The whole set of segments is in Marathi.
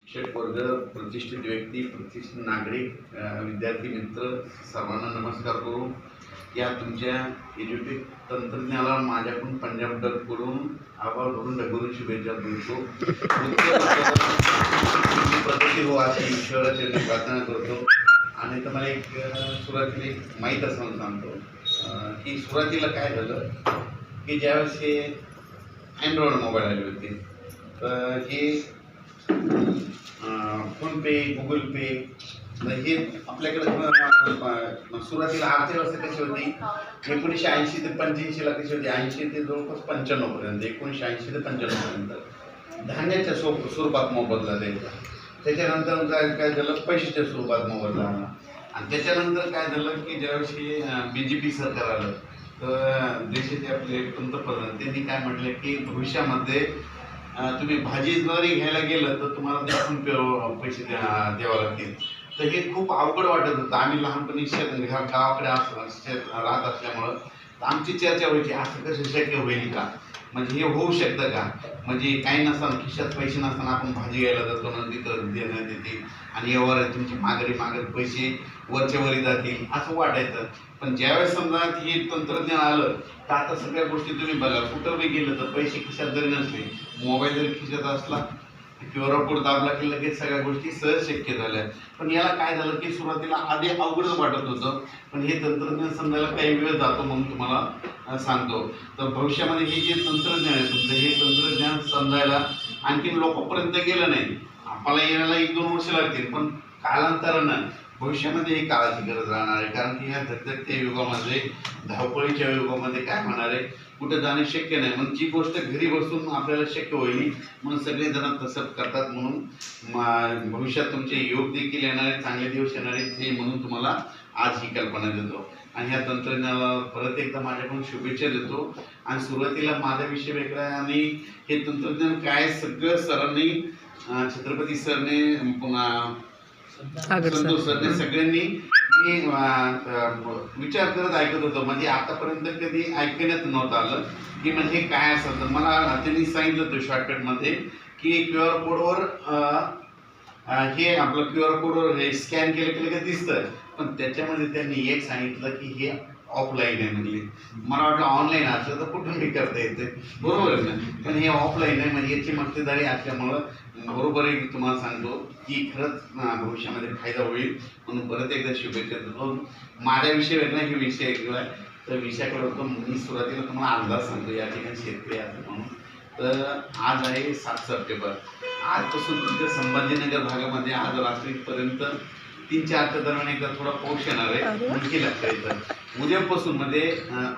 शिक्षक वर्ग, प्रतिष्ठित व्यक्ती, प्रतिष्ठित नागरिक, विद्यार्थी मित्र सर्वांना नमस्कार करून या तुमच्या एज्युटेक तंत्रज्ञानाला माझ्याकडून पंजाब डककडून आभार धरून डगरून शुभेच्छा देतो. प्रगती हो अशी ईश्वराची प्रार्थना करतो. आणि तुम्हाला एक सुरुवातीला एक माहीत असं सांगतो की सुरुवातीला काय झालं की ज्यावेळेस हे अँड्रॉइड मोबाईल आले होते तर हे फोनपे, गुगल पे हे आपल्याकडे सुरुवातीला अर्थव्यवस्था कशी होती 1980 ते 85ला कशी होती, 80 ते जवळपास 95 पर्यंत, 1980 ते 95 पर्यंत धान्याच्या स्वरूपात मोबदला द्यायचा. त्याच्यानंतर काय झालं, पैशाच्या स्वरूपात मोबदला आला. आणि त्याच्यानंतर काय झालं की ज्यावेळेस BJP सरकार आलं तर देशाचे आपले पंतप्रधान त्यांनी काय म्हटलं की भविष्यामध्ये तुम्ही भाजी जरी घ्यायला गेलं तर तुम्हाला त्यातून पैसे द्यावे लागतील. तर हे खूप अवघड वाटत होतं. आम्ही लहानपणी गावाकडे राहत असल्यामुळं आमची चर्चा व्हायची असं कसं शक्य होईल का, म्हणजे हे होऊ शकतं का, म्हणजे काही नसताना खिशात पैसे नसताना आपण भाजी घ्यायला जातो ना तिथं देण्यात येते आणि यावर तुमची माघारी पैसे वरच्या वरी जातील असं वाटायचं. पण ज्यावेळेस समजा हे तंत्रज्ञान आलं तर आता सगळ्या गोष्टी तुम्ही बघा, कुठं बी गेलं तर पैसे खिशात जरी नसले, मोबाईल जरी खिशात असला, QR कोड दाबला की लगेच सगळ्या गोष्टी सहज शक्य झाल्या. पण याला काय झालं की सुरुवातीला आधी अवघडच वाटत होतं, पण हे तंत्रज्ञान समजायला काही वेळ जातो म्हणून तुम्हाला सांगतो. तर भविष्यामध्ये हे जे तंत्रज्ञान आहे तुमचं, हे तंत्रज्ञान समजायला आणखीन लोकांपर्यंत गेलं नाही. आपल्याला यायला 1-2 वर्ष लागतील, पण कालांतरानं भविष्यामध्ये ही काळाची गरज राहणार आहे. कारण की ह्या धगधगत्या युगामध्ये, धावपळीच्या युगामध्ये काय होणार आहे, कुठं जाणे शक्य नाही. मग जी गोष्ट घरी बसून आपल्याला शक्य होईल म्हणून सगळेजण तसं करतात. म्हणून भविष्यात तुमचे योग देखील येणारे, चांगले दिवस येणारे हे म्हणून तुम्हाला आज ही कल्पना देतो. आणि ह्या तंत्रज्ञानाला परत एकदा माझ्याकडून शुभेच्छा देतो. आणि सुरुवातीला माझा विषय वेगळा आहे आणि हे तंत्रज्ञान काय सगळं सरांनी, छत्रपती सरने, पुन्हा संतोष सरने, सगळ्यांनी मी विचार करत ऐकत होतो. म्हणजे आतापर्यंत कधी ऐकण्यात नव्हतं आलं की म्हणजे काय असं. तर मला त्यांनी सांगितलं होतं शॉर्टकटमध्ये की QR कोडवर हे आपलं QR कोडवर हे स्कॅन केलं की लगेच दिसतं. पण त्याच्यामध्ये त्यांनी एक सांगितलं की हे ऑफलाईन आहे. म्हणजे मला वाटलं ऑनलाईन असलं तर कुठून बी करता येते, बरोबर आहे ना, पण हे ऑफलाईन आहे. म्हणजे याची मक्तेदारी असल्यामुळं बरोबर आहे. तुम्हाला सांगतो की खरंच भविष्यामध्ये फायदा होईल म्हणून परत एकदा शुभेच्छा देतो. माझा विषय वेगळा, हे विषय वेगळा आहे. तर विषयाकडे होतो मी सुरुवातीला तुम्हाला अंदाज सांगतो. या ठिकाणी शेतकरी आहे म्हणून. तर आज आहे 7 सप्टेंबर. आजपासून तुमच्या संभाजीनगर भागामध्ये आज रात्रीपर्यंत 3-4च्या दरम्यान एकदा थोडा पाऊस येणार आहे. नक्की लक्षात येतं. उद्यापासून म्हणजे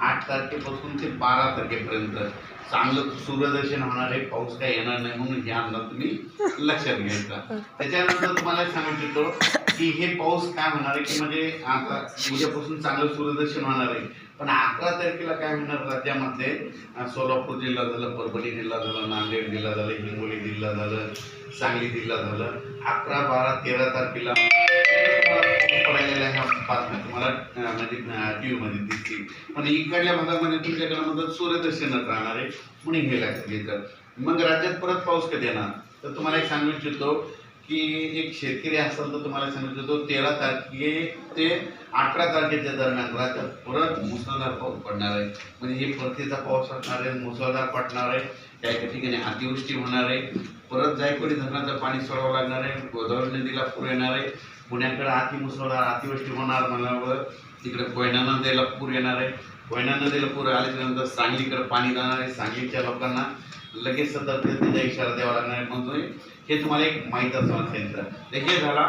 8 तारखेपासून ते 12 तारखेपर्यंत चांगलं सूर्यदर्शन होणार आहे. पाऊस काय येणार नाही म्हणून हे अंदाज तुम्ही लक्षात घ्यायचा. त्याच्यानंतर तुम्हाला सांगू इच्छितो की हे पाऊस काय होणार आहे की म्हणजे आता उद्यापासून चांगलं सूर्यदर्शन होणार आहे. पण 11 तारखेला काय होणार, राज्यामध्ये सोलापूर जिल्हा झालं, परभणी जिल्हा झालं, नांदेड जिल्हा झालं, हिंगोली जिल्हा झालं, सांगली जिल्हा झालं. 11, 12, 13 तारखेला पडायला ह्या बातम्या तुम्हाला म्हणजे TV-मध्ये दिसतील. पण इकडल्या भागामध्ये तुमच्याकडे मदत सूर्यदर्शनच राहणार आहे म्हणून हे लक्षात घ्यायचं. मग राज्यात परत पाऊस कधी येणार तर तुम्हाला एक सांगू इच्छितो की एक शेतकरी असेल तर तुम्हाला सांगू इच्छितो 13 तारखे ते 18 तारखेच्या दरम्यान राज्यात परत मुसळधार पाऊस पडणार आहे. म्हणजे हे परतीचा पाऊस असणार आहे, मुसळधार पडणार आहे. काही ठिकाणी अतिवृष्टी होणार आहे. परत जायकवाडी धरणाचं पाणी सोडावं लागणार आहे. गोदावरी नदीला पूर येणार आहे. पुण्याकडे मुसळधार अतिवृष्टी होणार म्हणावं. तिकडे कोयना नदीला पूर येणार आहे. कोयना नदीला पूर आल्याच्यानंतर सांगलीकडे पाणी जाणार आहे. सांगलीच्या लोकांना लगेच सतर्कतेचा इशारा द्यावा लागणार आहे. म्हणजे हे तुम्हाला एक माहीत असणार सांगितलं. तर हे झाला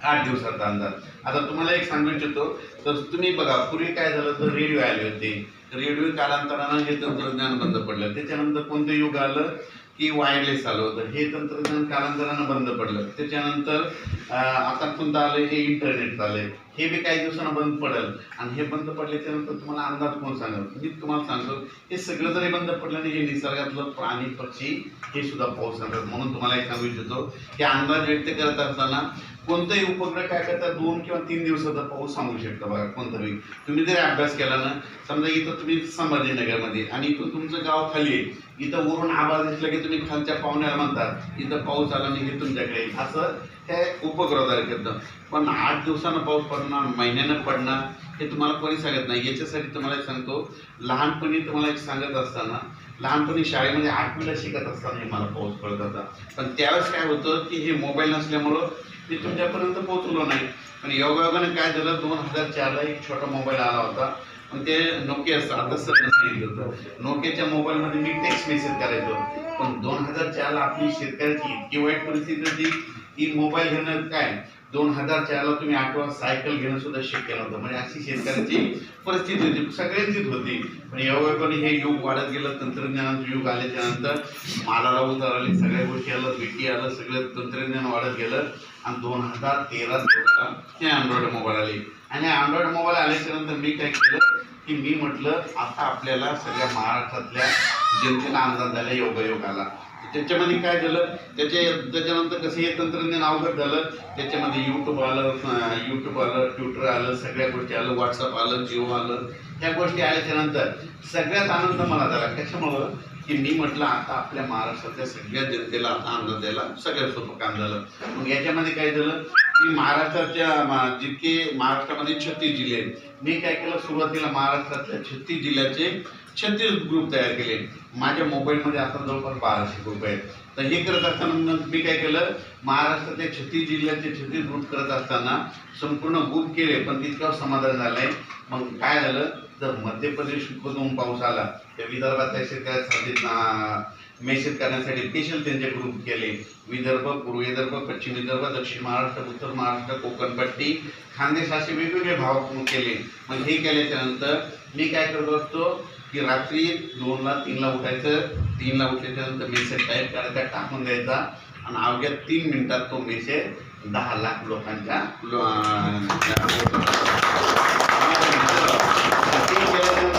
8 दिवसाचा अंदाज. आता तुम्हाला एक सांगू इच्छितो, तर तुम्ही बघा पूर्वी काय झालं तर रेडिओ आले होते. रेडिओ कालांतरानं हे तंत्रज्ञान बंद पडलं. त्याच्यानंतर कोणतं युग आलं की वायरलेस आलं होतं. हे तंत्रज्ञान कालांतरानं बंद पडलं. त्याच्यानंतर आता कोणतं आलं, हे इंटरनेट आलं. हे बी काही दिवसांना बंद पडेल. आणि हे बंद पडल्याच्या नंतर तुम्हाला अंदाज कोण सांगेल, मी तुम्हाला सांगतो हे सगळं जरी बंद पडलं नाही, हे निसर्गातलं प्राणी पक्षी हे सुद्धा पाऊस सांगतात. म्हणून तुम्हाला एक सांगू इच्छितो की अंदाज व्यक्त करत असताना कोणताही उपग्रह काय करतात 2 किंवा 3 दिवसाचा पाऊस सांगू शकतो. बघा कोणताही तुम्ही जरी अभ्यास केला ना, समजा इथं तुम्ही संभाजीनगरमध्ये आणि इथून तुमचं गाव खाली आहे, इथं वरून आभाळ दिसलं की तुम्ही खालच्या पाहुण्याला म्हणतात इथं पाऊस आला नाही की तुमच्याकडे येईल. असं हे उपग्रहदार करतं. पण 8 दिवसानं पाऊस पडणार, महिन्यानं पडणार हे तुम्हाला कोणी सांगत नाही. याच्यासाठी तुम्हाला एक सांगतो, लहानपणी तुम्हाला एक सांगत असताना, लहानपणी शाळेमध्ये 8वीला शिकत असताना हे मला पाऊस पडत होता. पण त्यावेळेस काय होतं की हे मोबाईल नसल्यामुळं ते तुमच्यापर्यंत पोहोचलो नाही. पण योगायोगाने काय झालं, 2004ला एक छोटा मोबाईल आला होता. पण ते नोकियाचं, आता सरनं सांगितलं होतं, नोकियाच्या मोबाईलमध्ये मी टेक्स्ट मेसेज करायचो. पण 2004ला आपली शेतकऱ्याची इतकी वाईट परिस्थिती होती की मोबाईल घेणं काय, 2004ला तुम्ही आठवा सायकल घेणं सुद्धा शक्य नव्हतं. म्हणजे अशी शेतकऱ्याची परिस्थिती होती, सगळ्यांचीच होती. पण योगायोगाने हे युग वाढत गेलं, तंत्रज्ञानाचं युग आल्याच्या नंतर मालाला उतार आले, सगळ्या गोष्टी आलं, विटी आलं, सगळं तंत्रज्ञान वाढत गेलं. आणि 2013 हे अँड्रॉइड मोबाईल आले. आणि अँड्रॉइड मोबाईल आल्याच्या नंतर मी काय केलं की मी म्हटलं आता आपल्याला सगळ्या महाराष्ट्रातल्या जनतेला अंदाज झाला, योगायोग आला. त्याच्यामध्ये काय झालं, त्याच्यानंतर कसं हे तंत्रज्ञान अवगत झालं. त्याच्यामध्ये यूट्यूब आलं, ट्विटर आलं, सगळ्या गोष्टी आलं, व्हॉट्सअप आलं, जिओ आलं. ह्या गोष्टी आल्याच्या नंतर सगळ्यात आनंद मला झाला. कशामुळं की मी म्हटलं आता आपल्या महाराष्ट्रातल्या सगळ्या जनतेला आता अंदाज द्यायला सगळ्यात सोपं काम झालं. मग याच्यामध्ये काय झालं की महाराष्ट्राच्या जितके महाराष्ट्रामध्ये 36 जिल्हे आहेत, मी काय केलं, सुरुवातीला महाराष्ट्रातल्या 36 जिल्ह्याचे 36 ग्रुप तयार केले. माझ्या मोबाईलमध्ये आता जवळपास 1200 ग्रुप आहेत. तर हे करत असताना मी काय केलं, महाराष्ट्रातल्या 36 जिल्ह्याचे 36 ग्रुप करत असताना संपूर्ण ग्रुप केले. पण तितकं समाधान झालं आहे. मग काय झालं, जर मध्य प्रदेशमधून पाऊस आला त्या विदर्भातल्या शेतकऱ्यासाठी मेसेज करण्यासाठी स्पेशल त्यांचे ग्रुप केले. विदर्भ, पूर्व विदर्भ, पश्चिम विदर्भ, दक्षिण महाराष्ट्र, उत्तर महाराष्ट्र, कोकणपट्टी, खानदेश असे वेगवेगळे भाव केले. मग हे केल्याच्या नंतर मी काय करत असतो की रात्री 2ला 3ला उठायचं. 3ला उठल्याच्या नंतर मेसेज टाईप करायचा, टाकून द्यायचा. आणि अवघ्या 3 मिनिटात तो मेसेज 10 लाख लोकांच्या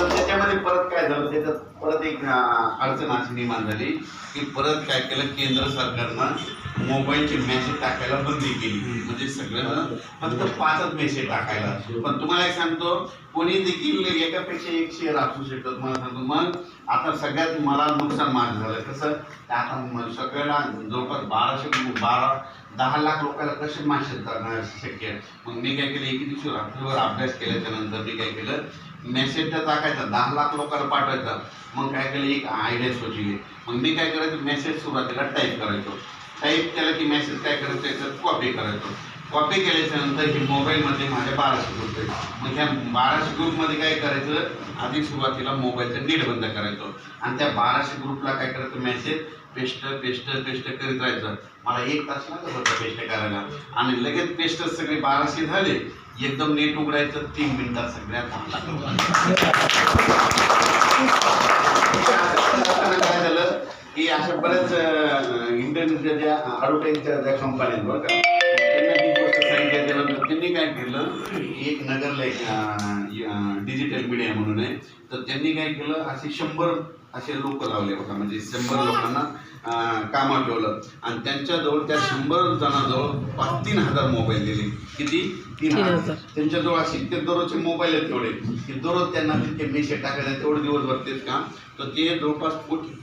त्याच्यामध्ये परत काय झालं, त्याच्यात परत एक अडचण अशी निर्माण झाली की परत काय केलं, केंद्र सरकारनं मोबाईलचे मेसेज टाकायला बंदी केली. म्हणजे सगळ्यांना फक्त 5च मेसेज टाकायला. पण तुम्हाला एक सांगतो, कोणी देखील एकापेक्षा एक शेअर असू शकतं. तुम्हाला सांगतो, मग आता सगळ्यात मला नुकसान माझं झालं. कसं, आता सगळ्याला जवळपास 10 लाख लोकांना कसे मेसेज करणार शक्य. मग मी काय केलं, एके दिवशी रात्रीवर अभ्यास केल्याच्या नंतर मी काय केलं, मेसेज टाकायचा, 10 लाख लोकांना पाठवायचा. मग काय केलं, एक आयडिया सुचली. मग मी काय करायचं, मेसेज सुरुवातीला टाईप करायचो. टाईप केलं की मेसेज काय करायचं, त्याच्यात कॉपी करायचो. कॉपी केल्याच्या नंतर ही मोबाईलमध्ये माझ्या 1200 ग्रुप आहेत. मग ह्या 1200 ग्रुपमध्ये काय करायचं, आधी सुरुवातीला मोबाईलचं नेट बंद करायचो. आणि त्या 1200 ग्रुपला काय करायचं, मेसेज पेस्ट करीत राहायचं. मला 1 तास लागत होता पेस्ट करायला. आणि लगेच पेस्ट सगळे 1200 झाले, एकदम नेट उघडायचं, 3 मिनिटात सगळ्यात काय झालं की अशा बऱ्याच इंटरनेटच्या ज्या ॲडव्हर्टाईजच्या ज्या कंपन्या आहेत बरं का, त्यांना ही गोष्ट सांगितल्यानंतर त्यांनी काय केलं, एक नगरला एक डिजिटल मीडिया म्हणून आहे, तर त्यांनी काय केलं, असे 100 असे लोक लावले बघा. म्हणजे 100 लोकांना कामात ठेवलं. आणि त्यांच्याजवळ त्या 100 जणांजवळ 3,000 मोबाईल दिले. किती? 3,000. त्यांच्याजवळ असे ते दररोजचे मोबाईल आहेत तेवढे की दररोज त्यांना तिथे मेसेज टाकायला तेवढे दिवसभर तेच काम. तर ते जवळपास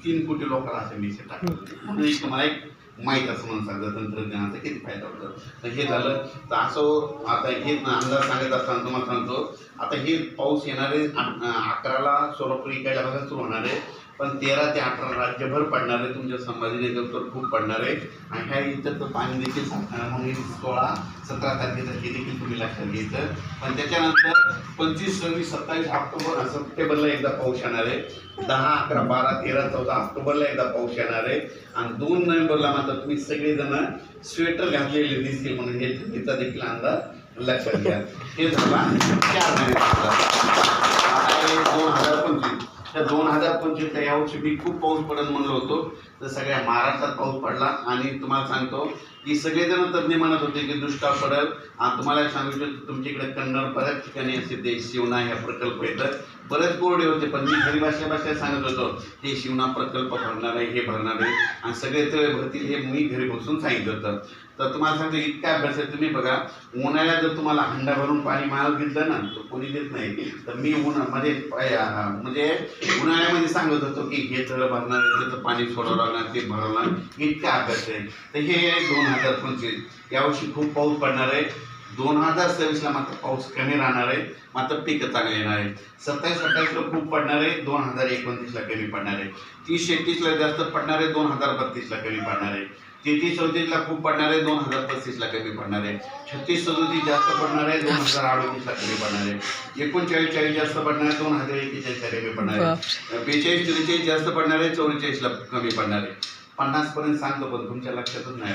3 कोटी लोकांना असे मेसेज टाकले. म्हणून तुम्हाला एक माहीत असं म्हणून सांगतं तंत्रज्ञानाचा किती फायदा होतो. तर हे झालं. तर असं आता हे अंदाज सांगत असताना तुम्हाला सांगतो, आता हे पाऊस येणारे 11ला सोलापूर इकायला बघा सुरू होणार आहे. पण 13 ते 18 राज्यभर पडणार आहे. तुमच्या संभाजीनगर खूप पडणार आहे. आणि ह्या इथं तर पाणी देखील सांगणार. मग 16-17 तारखेसाठी देखील तुम्ही लक्षात घ्यायचं. पण त्याच्यानंतर 25, 26, 27 सप्टेंबरला एकदा पाऊस येणार आहे. 10, 11, 12, 13, 14 ऑक्टोबरला एकदा पाऊस येणार आहे. आणि 2 नोव्हेंबरला मात्र तुम्ही सगळेजण स्वेटर घातलेले दिसतील. म्हणून हे थंडीचा देखील अंदाज लक्षात घ्या. हे झाला 4 महिन्याचा. आता 2025. तर 2025 यावर्षी मी खूप पाऊस पडेल म्हणलो होतो. तर सगळ्या महाराष्ट्रात पाऊस पडला. आणि तुम्हाला सांगतो की सगळेजण तज्ज्ञ म्हणत होते की दुष्काळ पडेल. आणि तुम्हाला सांगितलं तुमच्या इकडे कन्नड बऱ्याच ठिकाणी असे ते शिवना ह्या प्रकल्प येतात, बरेच बोर्डे होते, पण मी घरी बसल्या सांगत होतो हे शिवना प्रकल्प भरणार आहे, हे भरणार आहे, आणि सगळे तळे भरतील हे मी घरी बसून सांगितलं होतं. तर तुम्हाला सांगतो इतका अभ्यास आहे. तुम्ही बघा, उन्हाळ्यात जर तुम्हाला हंडा भरून पाणी मागितलं ना तर कोणी देत नाही. तर मी म्हणजे उन्हाळ्यामध्ये सांगत होतो की हे तळं भरणार आहे, त्याचं पाणी सोडावं लागणार, ते भरावं लागणार, इतका अभ्यास आहे. तर हे 2025 यावर्षी खूप पाऊस पडणार आहे. 2026ला मात्र पाऊस कमी राहणार आहे, मात्र पिकं चांगली येणार आहे. 27-28ला खूप पडणार आहे, 2029ला कमी पडणार आहे. 30-31ला जास्त पडणार आहे, 2032ला कमी पडणार आहे. 33-34ला खूप पडणार आहे, 2035ला कमी पडणार आहे. 36-37 जास्त पडणार आहे, 2038ला कमी पडणार आहे. 39-40 जास्त पडणार आहे, 2041ला कमी पडणार आहे. 42-43 जास्त पडणार आहे, 44ला कमी पडणार आहे. 50 पर्यंत सांगतो पण तुमच्या लक्षातच नाही.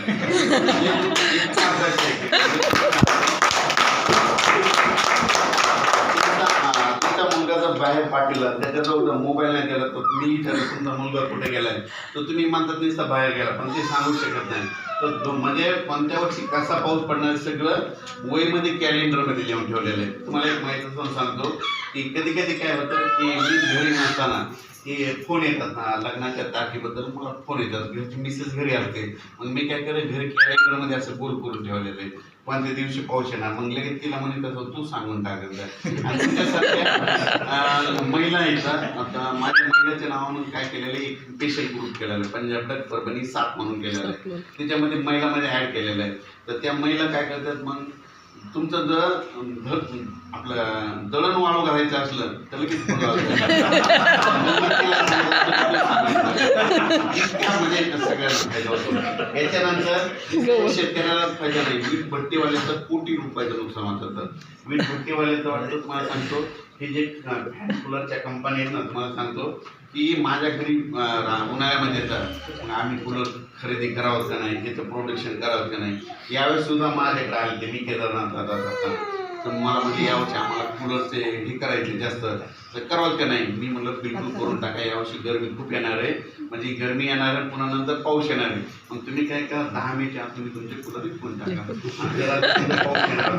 तुमचा मुलगा जर बाहेर पाठवला, त्याच्याजवळ मोबाईल नाही गेला, तर मी विचारलं तुमचा मुलगा कुठे गेलाय, तर तुम्ही म्हणतात नुसता बाहेर गेला, पण ते सांगू शकत नाही. तर म्हणजे कोणत्या वर्षी कसा पाऊस पडणार सगळं वहीमध्ये कॅलेंडरमध्ये लिहून ठेवलेलं आहे. तुम्हाला एक माहिती असं सांगतो की कधी कधी काय होतं की मी घरी नसताना की फोन येतात ना लग्नाच्या तारखेबद्दल, मला फोन येतात, घरची मिसेस घरी असते, मग मी काय करेन घरी कॅलेंडरमध्ये असं गोल करून ठेवलेलं आहे कोणत्या दिवशी पाऊस येणार, मग लगेच तिला म्हणे तसं तू सांगून टाकायचं. आणि तुमच्यासारख्या महिला येतात. आता माझ्या महिलेच्या नावानं काय केलेलं आहे, एक स्पेशल ग्रुप केलेला आहे, पंजाब डक परभणी 7 म्हणून केलेलं आहे. त्याच्यामध्ये महिलामध्ये ऍड केलेलं आहे. तर त्या महिला काय करतात, मग तुमचं जर आपलं दळण वाळू घालायचं असलं तर लगेच सगळ्यांना फायदा होतो. याच्यानंतर शेतकऱ्याला फायदा नाही. वीट भट्टीवाल्याचं कोटी रुपयाचं नुकसान होतं. वीट भट्टीवाल्याचं वाटतं तुम्हाला सांगतो, हे जे कूलरच्या कंपनी आहेत ना, तुम्हाला सांगतो की माझ्या घरी उन्हाळ्यामध्ये येतात, मग आम्ही कूलर खरेदी करावं का नाही, त्याचं प्रोडक्शन करावं का नाही. यावेळेस सुद्धा माझ्याकडे आले ते, मी केदारनाथला जातात, तर मला म्हणजे यावर्षी आम्हाला कूलरचे हे करायचे जास्त, तर करावं का नाही. मी म्हणलं बिलकुल करून टाका, यावर्षी गरमी खूप येणार आहे, म्हणजे गरमी येणार आहे, पुन्हा नंतर पाऊस येणार आहे. मग तुम्ही काय करा, 10 मेच्या आत तुम्ही तुमचे कूलर विकून टाका, पाऊस येणार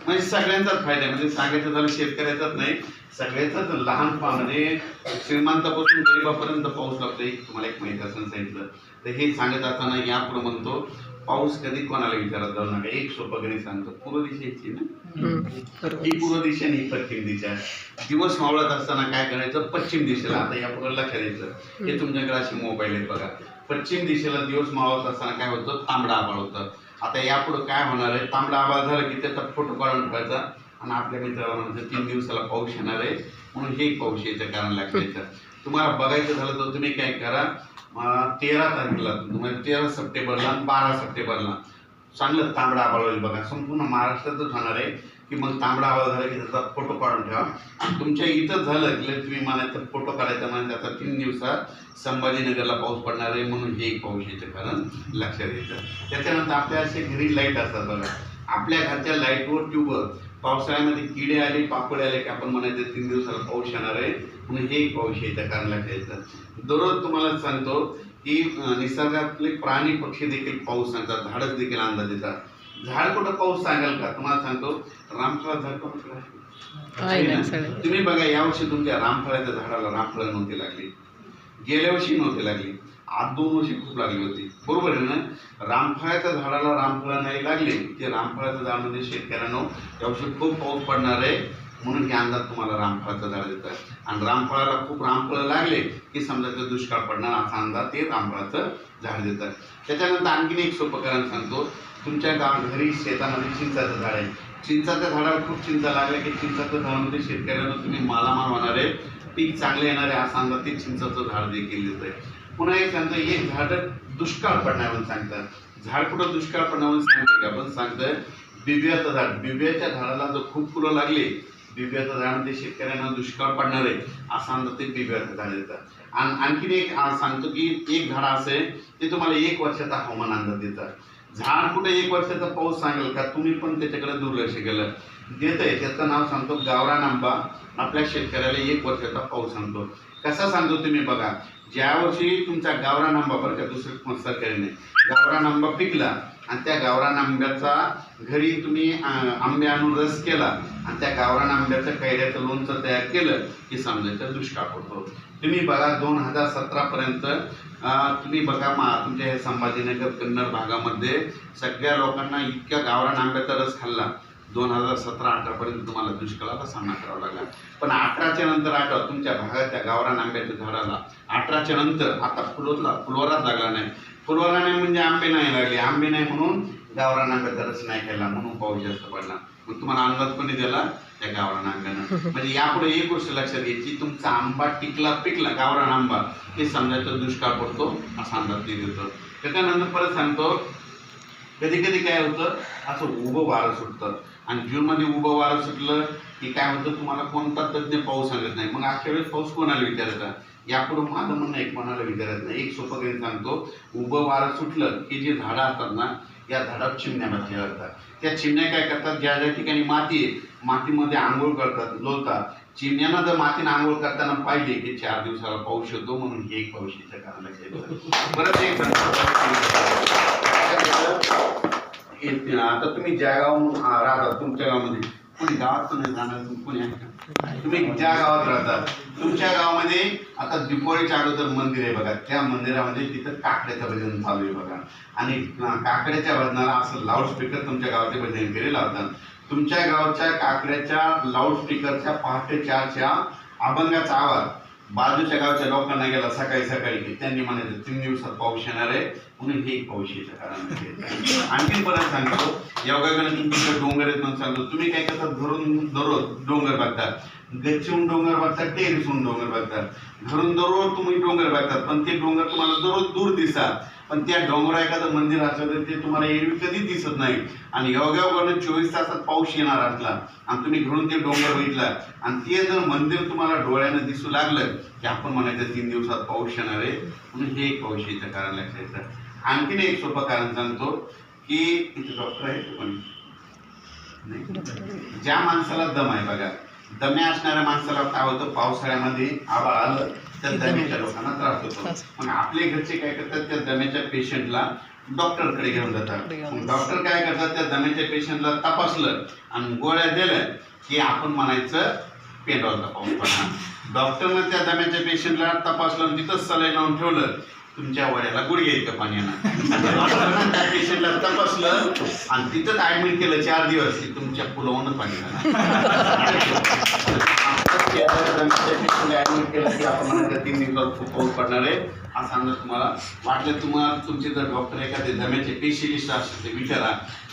म्हणजे सगळ्यांचाच फायदा आहे. म्हणजे सांगायचं झालं शेतकऱ्याचाच नाही, सगळ्याचाच. लहान म्हणजे श्रीमंतापासून गरीबापर्यंत पाऊस लागतो. तुम्हाला एक माहिती असं सांगितलं. तर हे सांगत असताना यापुढे म्हणतो पाऊस कधी कोणाला विचारत जाऊ नका. एक सोपं गणित सांगतो, पूर्व दिशेची ना, ही पूर्व दिशा आणि ही पश्चिम दिशा. दिवस मावळत असताना काय करायचं, पश्चिम दिशेला. आता यापुढे लक्षात द्यायचं, हे तुमच्याकडे असे मोबाईल आहेत बघा. पश्चिम दिशेला दिवस मावळत असताना काय होतं, तांबडा आभाळ होतं. आता यापुढे काय होणार आहे, तांबडा आभाळ झालं की त्याचा फोटो काढून ठेवायचा आणि आपल्या मित्राला म्हणायचं 3 दिवसाला पाऊस येणार आहे, म्हणून हे पाऊस यायचं कारण लक्षात. तुम्हाला बघायचं झालं तर तुम्ही काय करा, 13 तारखेला तुम्हाला 13 सप्टेंबरला आणि 12 सप्टेंबरला चांगलं तांबडा आभाळ होईल बघा. संपूर्ण महाराष्ट्रातच होणार आहे की मग तांबडा आभाळ झाला की त्याचा फोटो काढून ठेवा. आणि तुमच्या इथं झालं की तुम्ही म्हणायचं फोटो काढायचा म्हणजे आता 3 दिवसात संभाजीनगरला पाऊस पडणार आहे, म्हणून हे एक पाऊस यायचं कारण लक्षात येतं. त्याच्यानंतर आपल्या असे घरी लाईट असतात बघा, आपल्या घरच्या लाईटवर ट्यूबवर पावसाळ्यामध्ये किडे आले, पापड आले की आपण म्हणायचं 3 दिवसाला पाऊस येणार आहे, म्हणून हे एक पाऊस यायचं कारण लक्षात येतं. दररोज तुम्हाला सांगतो की निसर्गातले प्राणी पक्षी देखील पाऊस सांगतात, झाडच देखील अंदाज देतात. झाड कुठं पाऊस सांगाल का, तुम्हाला सांगतो रामफळ झाड कुठं. तुम्ही बघा यावर्षी तुमच्या रामफळाच्या झाडाला रामफळं नव्हती लागली, गेल्या वर्षी नव्हती लागली, आज 2 वर्षी खूप लागली होती, बरोबर आहे ना. रामफळाच्या झाडाला रामफळं नाही लागली, ते रामफळाच्या झाडामध्ये शेतकऱ्यांनो यावर्षी खूप पाऊस पडणार आहे, म्हणून हे अंदाज तुम्हाला रामफळाचं झाड देतात. आणि रामफळाला खूप रामफळं लागले की समजा ते दुष्काळ पडणार असा अंदाज ते रामफळाचं झाड देतात. त्याच्यानंतर आणखीन एक सोपं कारण सांगतो, तुमच्या घरी शेतामध्ये चिंचाचं झाड आहे, चिंचाच्या झाडाला खूप चिंचा लागल्या की चिंचाच्या झाडामध्ये शेतकऱ्यांना तुम्ही मालामाल होणार आहे, पीक चांगले येणार आहे असा अंदाज ते चिंचाचं झाड देखील देत आहे. पुन्हा एक सांगतो, एक झाड दुष्काळ पडणार म्हणून सांगतात. झाड कुठं दुष्काळ पडणार म्हणून सांगते का, पण सांगतं बिब्याचं झाड. बिब्याच्या झाडाला जर खूप फुलं लागली, बिब्याचं झाड ते शेतकऱ्यांना दुष्काळ पडणार आहे असा अंदाज ते बिब्याचं झाड देतात. आणि आणखीन एक सांगतो की एक झाड असेल ते तुम्हाला 1 वर्षाचा हवामान अंदाज देतात. झाड कुठे 1 वर्षाचा पाऊस सांगेल का, तुम्ही पण त्याच्याकडे दुर्लक्ष केलं, देत आहे. त्याचं नाव सांगतो गावरान आंबा. आपल्या शेतकऱ्याला 1 वर्षाचा पाऊस सांगतो. कसा सांगतो तुम्ही बघा, ज्या वर्षी तुमचा गावरान आंबा, बरं का दुसरं सरकारी नाही, गावरान आंबा पिकला आणि त्या गावरान आंब्याचा घरी तुम्ही आंबे आणून रस केला आणि त्या गावरान आंब्याचं कैऱ्याचं लोणचं तयार केलं की समजायचं दुष्काळ पडतो. तुम्ही बघा 2017 पर्यंत तुम्ही बघा तुमच्या हे संभाजीनगर कन्नड भागामध्ये सगळ्या लोकांना इतक्या गावरान आंब्याचा रस खाल्ला. 2017-18 पर्यंत तुम्हाला दुष्काळाचा सामना करावा लागला. पण 18च्या नंतर आठवा तुमच्या भागात गावरान आंब्याच्या झाडाला 18च्या नंतर आता फुलवराच लागला नाही. फुलवरा नाही म्हणजे आंबे नाही लागले. आंबे नाही म्हणून गावरान आंब्याचा रस नाही खाल्ला म्हणून पाऊस जास्त पडला. मग तुम्हाला अंदाज कोणी दिला? त्या गावरान आंब्यानं. म्हणजे यापुढे एक गोष्ट लक्षात घ्यायची, तुमचा आंबा पिकला गावरान आंबा हे समजायचं दुष्काळ पडतो असा अंदाज ते देतो. त्याच्यानंतर परत सांगतो, कधी कधी काय होतं असं उभं वारं सुटतं आणि जूनमध्ये उभं वारं सुटलं की काय होतं, तुम्हाला कोणता तज्ज्ञ पाऊस सांगत नाही. मग अशा वेळेस पाऊस कोणाला विचारायचा? यापुढे माझं म्हणणं आहे कोणाला विचारायचं नाही. एक सोपं करून सांगतो, उभं वारं सुटलं की जे झाडं असतात ना या झाडावर चिमण्या बसल्या जातात. त्या चिमण्या काय करतात, ज्या ज्या ठिकाणी माती आहे मातीमध्ये आंघोळ करतात, लोळतात. चिमण्यांना जर मातीनं आंघोळ करताना पाहिजे की 4 दिवसाला पाऊस येतो म्हणून हे एक पाऊशीचं कारण लक्षात. परत एक आता तुम्ही ज्या गावात राहता तुमच्या गावामध्ये कोणी गावात पण नाही जाणार, कोणी तुम्ही ज्या गावात राहतात तुमच्या गावामध्ये आता दीपावलीच्या अगोदर मंदिर आहे बघा, त्या मंदिरामध्ये तिथं काकड्याचं भजन चालू आहे बघा. आणि काकड्याच्या भजनाला असं लाऊडस्पीकर तुमच्या गावाचे भजन केले लावतात. तुमच्या गावच्या काकड्याच्या लाऊडस्पीकरच्या पहाटे 4च्या अभंगाचा आवाज बाजूच्या गावच्या लोकांना गेला सकाळी की त्यांनी म्हणायचं 3 दिवसात पाऊस येणार आहे म्हणून हे पाऊशीचं कारण. आणखीन परत सांगतो, योगाकडे तुमच्याकडे डोंगर आहेत म्हणून सांगतो, तुम्ही काय करतात घरून दररोज डोंगर बघतात, गच्चीहून डोंगर बघतात, टेरेसहून डोंगर बघतात. घरून दररोज तुम्ही डोंगर बघतात पण ते डोंगर तुम्हाला दररोज दूर दिसतात. पण त्या डोंगरावर एखादं मंदिर असलं तर ते तुम्हाला एरवी कधीच दिसत नाही. आणि योगायोगाने 24 तासात पाऊस येणार असला आणि तुम्ही घरून ते डोंगर बघितला आणि ते जर मंदिर तुम्हाला डोळ्यानं दिसू लागलं की आपण म्हणायचं 3 दिवसात पाऊस येणार आहे म्हणून हे एक पाऊस यायचं कारण लक्षात येतं. आणखीन एक सोपं कारण सांगतो की इथे डॉक्टर आहे पण ज्या माणसाला दम आहे बघा, दम्या असणाऱ्या माणसाला काय होतं, पावसाळ्यामध्ये आभाळ आलं तर दम्याच्या लोकांना त्रास होतो. मग आपले घरचे काय करतात, त्या दम्याच्या पेशंटला डॉक्टरकडे घेऊन जातात. मग डॉक्टर काय करतात, त्या दम्याच्या पेशंटला तपासलं आणि गोळ्या दिल्या की आपण म्हणायचं पेंडॉलचा पाऊस पडणार. डॉक्टरनं त्या दम्याच्या पेशंटला तपासलं तिथंच सलाईन लावून ठेवलं, तुमच्या वड्याला गुडघे इतकं पाणी येणार. त्या पेशंटला तपासलं आणि तिथंच ऍडमिट केलं 4 दिवस की तुमच्या पुलावून पाणी येणार. ऍडमिट केलं की आपण म्हणायचं 3 दिवसात खूप पाऊस पडणार आहे असा अंदाज तुम्हाला वाटलं. तुम्हाला तुमचे जर डॉक्टर एखादे दम्याचे स्पेशलिस्ट असतील ते विचारा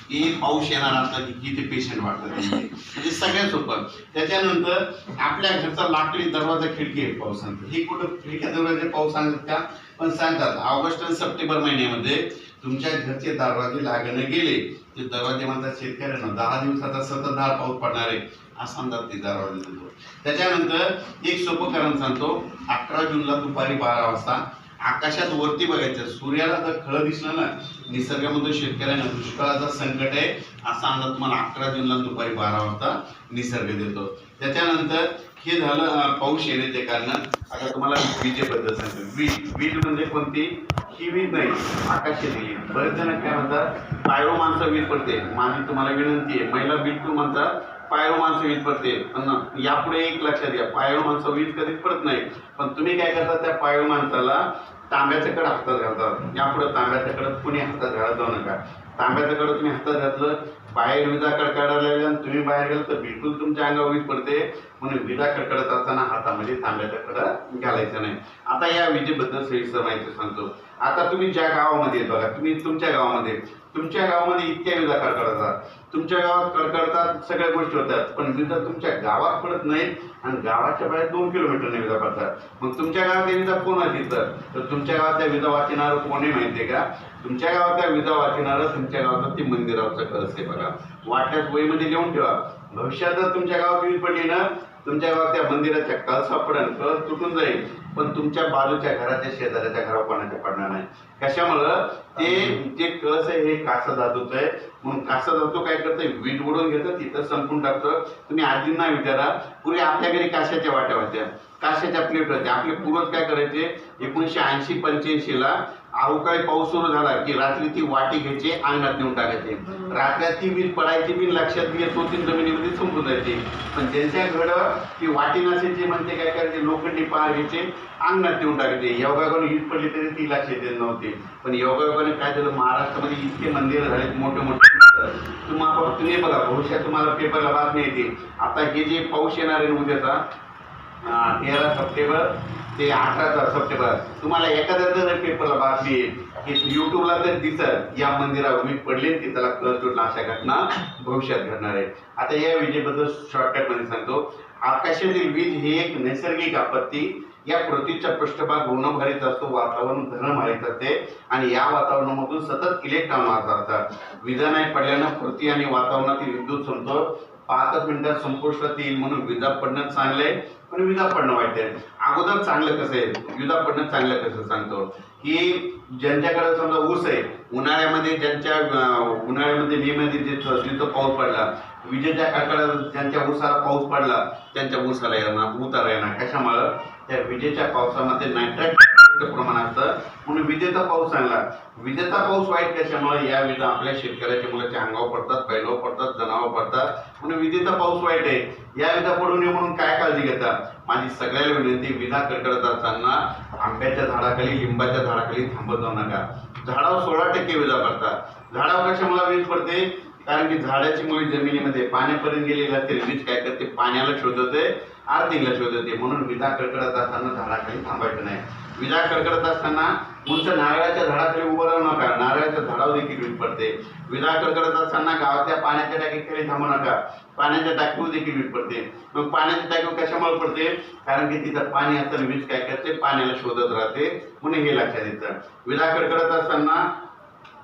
की पाऊस येणार असला की किती पेशंट वाटतात, म्हणजे सगळ्यात सोपं. त्याच्यानंतर आपल्या घरचा लाकडी दरवाजा खिडकी आहे पाऊस सांगतात. हे कुठं खिडक्या दरवाजे पाऊस सांगतात का? पण सांगतात ऑगस्ट आणि सप्टेंबर महिन्यामध्ये तुमच्या घरचे दरवाजे लागणे गेले ते दरवाजे म्हणतात शेतकऱ्यांना 10 दिवसाचा सततधार पाऊस पडणार आहे असा अंदाज ते दरवाजे देतो. त्याच्यानंतर एक सोपं कारण सांगतो, 18 जूनला दुपारी 12 वाजता आकाशात वरती बघायचं, सूर्याला जर खळं दिसलं ना निसर्गामध्ये शेतकऱ्यांना दुष्काळाचं संकट आहे असा अंदाज तुम्हाला 18 जूनला दुपारी 12 वाजता निसर्ग देतो. त्याच्यानंतर हे झालं पाऊस येण्याचे कारण. आता तुम्हाला विजेबद्दल सांगतो. वीज म्हणजे कोणती? ही वीज नाही, आकाशातील. बरेच जण काय म्हणतात पायरो माणसं वीज पडते. माझी तुम्हाला विनंती आहे, महिला बिलकुल म्हणतात पायरो माणसं वीज पडते. पण यापुढे एक लक्षात घ्या, पायरो माणसं वीज कधीच पडत नाही. पण तुम्ही काय करता, त्या पायरो माणसाला तांब्याच्या कडे हातात घालतात. यापुढे तांब्याच्या कडे कुणी हातात घालत जाऊ नका. तांब्याच्या कडे तुम्ही हातात घातलं, बाहेर विजा कडकडायला लागल्या आणि तुम्ही बाहेर गेलं तर बिलकुल तुमच्या अंगावर वीज पडते. म्हणून विजा कडकडत असताना हातामध्ये तांब्याच्या कडं घालायचं नाही. आता या विजेबद्दल सविस्तर माहिती सांगतो. आता तुम्ही ज्या गावामध्ये बघा, तुम्ही तुमच्या गावामध्ये इतक्या विजा कडकडतात, तुमच्या गावात कडकडतात, सगळ्या गोष्टी होतात. पण विजा तुमच्या गावात पडत नाहीत आणि गावाच्या बाहेर 2 किलोमीटरने विजा पडतात. मग तुमच्या गावात विजा कोण आहे तर तुमच्या गावातल्या विजा वाचणार कोणी माहितीये का? तुमच्या गावातल्या विजा वाचणार तुमच्या गावात ते मंदिराचं कळस आहे बघा. वाट्यात वहीमध्ये लिहून ठेवा. भविष्यात जर तुमच्या गावात वीज पडली ना तुमच्या गावात त्या मंदिराच्या कळसा पडेल, कळस तुटून जाईल. पण तुमच्या बाजूच्या घराच्या शेजाऱ्याच्या घरावर कोणाच्या पडणार नाही. कशामुळं? ते कळस आहे हे कासा धातूचं आहे. म्हणून कासा धातू काय करतं, वीज उडवून घेतं, तिथं संपून टाकतं. तुम्ही आजींना विचारा, पूर्वी आपल्या घरी काशाच्या वाट्या होत्या, काशाच्या प्लेट होत्या. आपले पूर्वज काय करायचे, 1980-85ला अवकाळी पाऊस सुरू झाला की रात्री ती वाटी घ्यायची, अंगणात नेऊन टाकायची. रात्री ती वीज पडायची बी लक्षात बी येत नव्हती, जमिनीमध्ये संपून जायची. पण ज्यांच्या घडं ती वाटी नसायची म्हणते काय करायचे, लोखंडी पार घ्यायचे, अंगणात नेऊन टाकायचे. योगायोगाने वीज पडली तरी ती लक्षात येत नव्हती. पण योगायोगाने काय झालं, महाराष्ट्रामध्ये इतके मंदिर झाले मोठे मोठे. तुम्ही बघा, भविष्यात तुम्हाला पेपरला बातमी येते. आता हे जे पाऊस येणार आहे उद्याचा 13 सप्टेंबर ते 18 सप्टेंबर, तुम्हाला एखाद्या जर पेपरला बातमी येईल की युट्यूबला तर दिसत या मंदिरावर वीज पडली की त्याला कळ सुटला, अशा घटना भविष्यात घडणार आहे. आता या विजेबद्दल शॉर्टकटमध्ये सांगतो. आकाशातील वीज ही एक नैसर्गिक आपत्ती. या पृथ्वीचा पृष्ठभाग ऋणभारित असतो, वातावरण धनभारित असते आणि या वातावरणामधून सतत इलेक्ट्रॉन वाहतात. विजा नाही पडल्यानं पृथ्वी आणि वातावरणातील विद्युत समतोल 5 मिनिटात संपुष्टात येईल. म्हणून विजा पडणं चांगलं आहे पण विजा पडणं वाईट आहे. अगोदर चांगलं कसं आहे, विजा पडणं चांगलं कसं सांगतो की ज्यांच्याकडे समजा ऊस आहे, उन्हाळ्यामध्ये उन्हाळ्यामध्ये मे मध्ये जिथं पाऊस पडला, विजेच्या कडकडात ज्यांच्या ऊसाला पाऊस पडला त्यांच्या ऊसाला येणार, उतारा येणार. कशामुळं, त्या विजेच्या पावसामध्ये नायट्रेटचं प्रमाण असतं, म्हणून विजेचा पाऊस चांगला. विजेचा पाऊस वाईट कशामुळे, या विजा आपल्या शेतकऱ्याच्या मुलाच्या अंगावर पडतात, बैलावर पडतात, जनावर पडतात, म्हणून विजेचा पाऊस वाईट आहे. या विजा पडू नये म्हणून काय काळजी घेतात. माझी सगळ्याला विनंती, विजा कडकडत असताना आंब्याच्या झाडाखाली, लिंबाच्या झाडाखाली थांबत जाऊ नका. झाडावर 16% विजा पडतात. झाडावर कशामुळे वीज पडते, कारण की झाडाची मुळे जमिनीमध्ये पाण्यापर्यंत गेलेली असते. वीज काय करते, पाण्याला शोधते, आर्थिंगला शोधते. म्हणून विजा कडकडत असताना झाडाखाली थांबायचं नाही. विजा कडकडत असताना उंच नारळाच्या झाडाखाली उभं राहू नका, नारळाच्या झाडावर देखील वीज पडते. विजा कडकडत असताना गावातल्या पाण्याच्या टाकीखाली थांबू नका, पाण्याच्या टाकीवर देखील वीज पडते. मग पाण्याच्या टाकीवर कशामुळे पडते, कारण की तिथं पाणी असताना वीज काय करते, पाण्याला शोधत राहते, म्हणून हे लक्षात येतं. विजा कडकडत असताना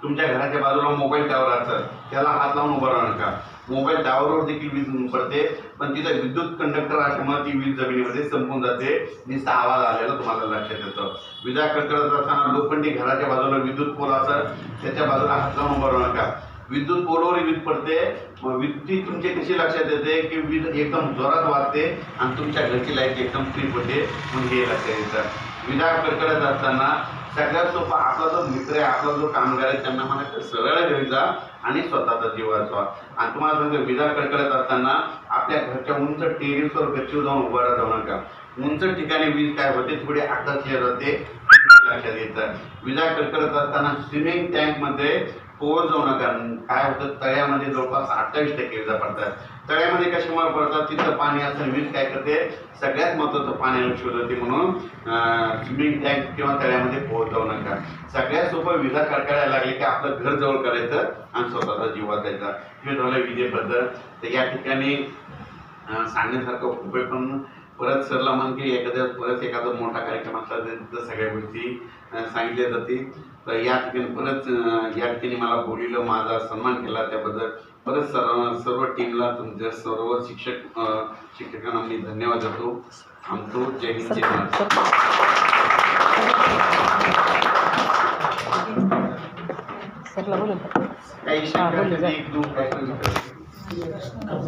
तुमच्या घराच्या बाजूला मोबाईल टॉवर असतात, त्याला हात लावून उभं राहू नका. मोबाईल टॉवरवर देखील वीज पडते, पण तिथं विद्युत कंडक्टर असल्यामुळे ती वीज जमिनीमध्ये संपून जाते. नुसता आवाज आलेला तुम्हाला लक्षात येतं. विजा कडकडत असताना लोखंडी घराच्या बाजूला विद्युत पोल असतात, त्याच्या बाजूला हात लावून उभं राहू नका. विद्युत पोलवर वीज पडते, मग वीज तुमची कशी लक्षात येते की वीज एकदम जोरात वाजते आणि तुमच्या घरची लाईट एकदम फ्री पडते, म्हणून हे लक्षात येतं. विजा कडकडत असताना सगळ्यात सोपं, आपला जो मित्र आहे, आपला जो कामगार आहे, त्यांना म्हणायचं सरळ घरी जा आणि स्वतःचा जीव वाचवा. आणि तुम्हाला सांगतो, विजा कडकडत असताना आपल्या घरच्या उंच टेरेसवर गच्चीवर जाऊन उभा राहू नका. उंच ठिकाणी वीज काय होते, थोडी आकर्षित जाते, लक्षात येतं. विजा कडकडत असताना स्विमिंग टँकमध्ये पोहोच जाऊ नका. काय होतं, तळ्यामध्ये जवळपास 28% विजा पडतात. तळ्यामध्ये कशामुळे पडतात, तिथं पाणी असतं, वीज काय करते, सगळ्यात महत्त्वाचं पाण्याला शोधते. म्हणून स्विमिंग टँक किंवा तळ्यामध्ये पोहोच जाऊ नका. सगळ्यात सोपं, विजा कडकडायला लागले की आपलं घर जवळ करायचं आणि स्वतःचा जीव वाचायचा. हे झालं विजेबद्दल. तर या ठिकाणी सांगण्यासारखं खूप आहे, पण परत सरला म्हण की परत एखादा मोठा कार्यक्रम असला तर तिथं सगळ्या गोष्टी सांगितल्या जातील. तर या ठिकाणी मला बोललेलं, माझा सन्मान केला त्याबद्दल परत सर्व टीमला, तुमच्या सर्व शिक्षकांना मी धन्यवाद देतो. आमचो जय हिंद, जय महाराष्ट्र. काही शिक्षकांनी 1-2 प्रश्न